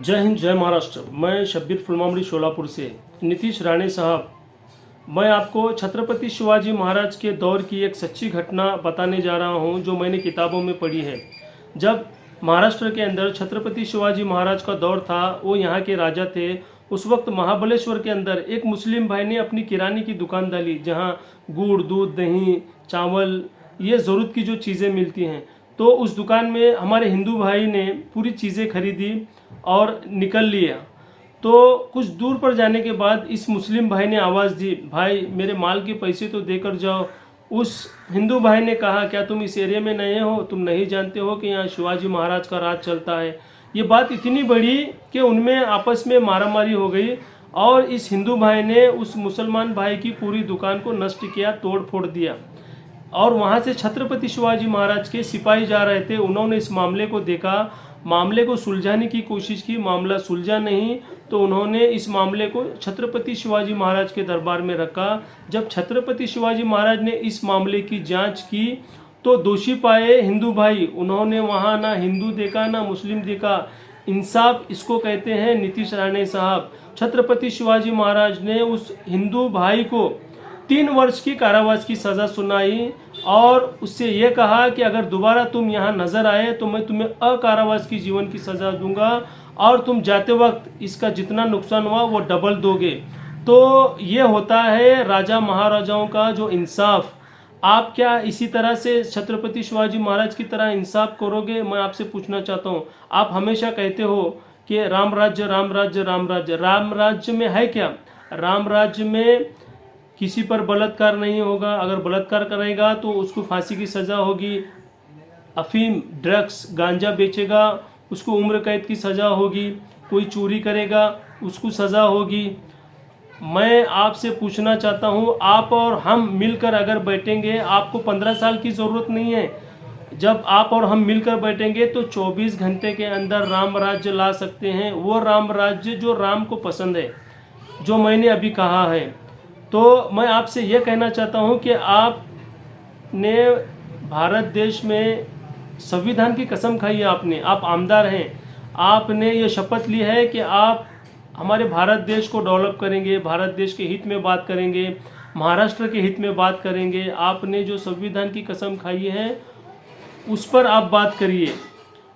जय हिंद, जय महाराष्ट्र। मैं शब्बीर फुलमामड़ी शोलापुर से। नीतीश राणे साहब, मैं आपको छत्रपति शिवाजी महाराज के दौर की एक सच्ची घटना बताने जा रहा हूं जो मैंने किताबों में पढ़ी है। जब महाराष्ट्र के अंदर छत्रपति शिवाजी महाराज का दौर था, वो यहाँ के राजा थे। उस वक्त महाबलेश्वर के अंदर एक मुस्लिम भाई ने अपनी किराने की दुकान डाली, जहाँ गुड़, दूध, दही, चावल, ये ज़रूरत की जो चीज़ें मिलती हैं। तो उस दुकान में हमारे हिंदू भाई ने पूरी चीज़ें खरीदी और निकल लिया। तो कुछ दूर पर जाने के बाद इस मुस्लिम भाई ने आवाज़ दी, भाई मेरे माल के पैसे तो देकर जाओ। उस हिंदू भाई ने कहा, क्या तुम इस एरिया में नए हो? तुम नहीं जानते हो कि यहाँ शिवाजी महाराज का राज चलता है? ये बात इतनी बड़ी कि उनमें आपस में मारामारी हो गई और इस हिंदू भाई ने उस मुसलमान भाई की पूरी दुकान को नष्ट किया, तोड़ फोड़ दिया। और वहाँ से छत्रपति शिवाजी महाराज के सिपाही जा रहे थे, उन्होंने इस मामले को देखा, मामले को सुलझाने की कोशिश की, मामला सुलझा नहीं। तो उन्होंने इस मामले को छत्रपति शिवाजी महाराज के दरबार में रखा। जब छत्रपति शिवाजी महाराज ने इस मामले की जांच की तो दोषी पाए हिंदू भाई। उन्होंने वहाँ ना हिंदू देखा ना मुस्लिम देखा, इंसाफ इसको कहते हैं नीतीश राणे साहब। छत्रपति शिवाजी महाराज ने उस हिंदू भाई को 3 वर्ष की कारावास की सज़ा सुनाई और उससे ये कहा कि अगर दोबारा तुम यहाँ नज़र आए तो मैं तुम्हें अकारावास की जीवन की सज़ा दूंगा और तुम जाते वक्त इसका जितना नुकसान हुआ वो डबल दोगे। तो ये होता है राजा महाराजाओं का जो इंसाफ। आप क्या इसी तरह से छत्रपति शिवाजी महाराज की तरह इंसाफ करोगे? मैं आपसे पूछना चाहता हूँ। आप हमेशा कहते हो कि राम राज्य, राम राज्य, राम राज्य। राम राज्य में है क्या? राम राज्य में किसी पर बलात्कार नहीं होगा। अगर बलात्कार करेगा तो उसको फांसी की सज़ा होगी। अफीम, ड्रग्स, गांजा बेचेगा उसको उम्र कैद की सज़ा होगी। कोई चोरी करेगा उसको सज़ा होगी। मैं आपसे पूछना चाहता हूँ, आप और हम मिलकर अगर बैठेंगे, आपको 15 साल की ज़रूरत नहीं है। जब आप और हम मिलकर बैठेंगे तो 24 घंटे के अंदर राम राज्य ला सकते हैं। वो राम राज्य जो राम को पसंद है, जो मैंने अभी कहा है। तो मैं आपसे ये कहना चाहता हूँ कि आपने भारत देश में संविधान की कसम खाई है। आपने, आप आमदार हैं, आपने ये शपथ ली है कि आप हमारे भारत देश को डेवलप करेंगे, भारत देश के हित में बात करेंगे, महाराष्ट्र के हित में बात करेंगे। आपने जो संविधान की कसम खाई है उस पर आप बात करिए।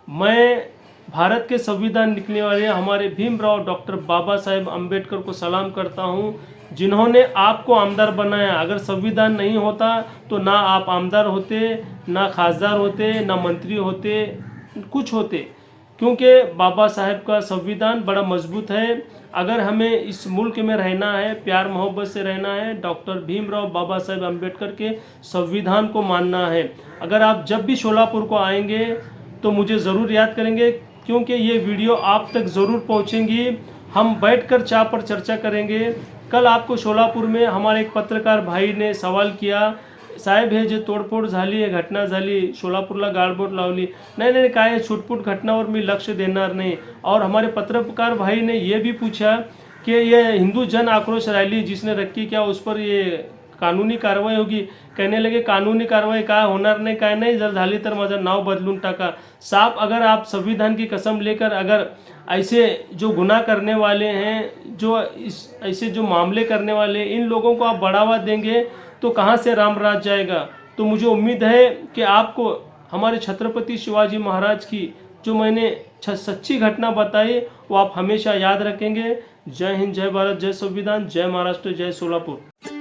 मैं भारत के संविधान लिखने वाले हमारे भीमराव डॉक्टर बाबा साहेब अम्बेडकर को सलाम करता हूँ, जिन्होंने आपको आमदार बनाया। अगर संविधान नहीं होता तो ना आप आमदार होते, ना खासदार होते, ना मंत्री होते, कुछ होते, क्योंकि बाबा साहेब का संविधान बड़ा मजबूत है। अगर हमें इस मुल्क में रहना है, प्यार मोहब्बत से रहना है, डॉक्टर भीमराव बाबा साहेब अम्बेडकर के संविधान को मानना है। अगर आप जब भी शोलापुर को आएंगे तो मुझे ज़रूर याद करेंगे, क्योंकि ये वीडियो आप तक ज़रूर पहुँचेंगी। हम बैठकर चाय पर चर्चा करेंगे। कल आपको शोलापुर में हमारे एक पत्रकार भाई ने सवाल किया, साहेब हे जे तोडफोड झाली, घटना झाली, सोलापूरला गाळबोट लावली। नहीं, काय छुटपुट घटनावर मी लक्ष देणार नहीं। और हमारे पत्रकार भाई ने ये भी पूछा कि ये हिंदू जन आक्रोश रैली जिसने रखी, क्या उस पर ये कानूनी कार्रवाई होगी? कहने लगे कानूनी कार्रवाई काय होणार नहीं, काय नहीं, जर झाली तर माझं नाव बदलून टाका। साहब, अगर आप संविधान की कसम लेकर अगर ऐसे जो गुनाह करने वाले हैं, जो ऐसे जो मामले करने वाले, इन लोगों को आप बढ़ावा देंगे तो कहाँ से राम राज जाएगा? तो मुझे उम्मीद है कि आपको हमारे छत्रपति शिवाजी महाराज की जो मैंने सच्ची घटना बताई वो आप हमेशा याद रखेंगे। जय हिंद, जय भारत, जय संविधान, जय महाराष्ट्र, जय सोलापुर।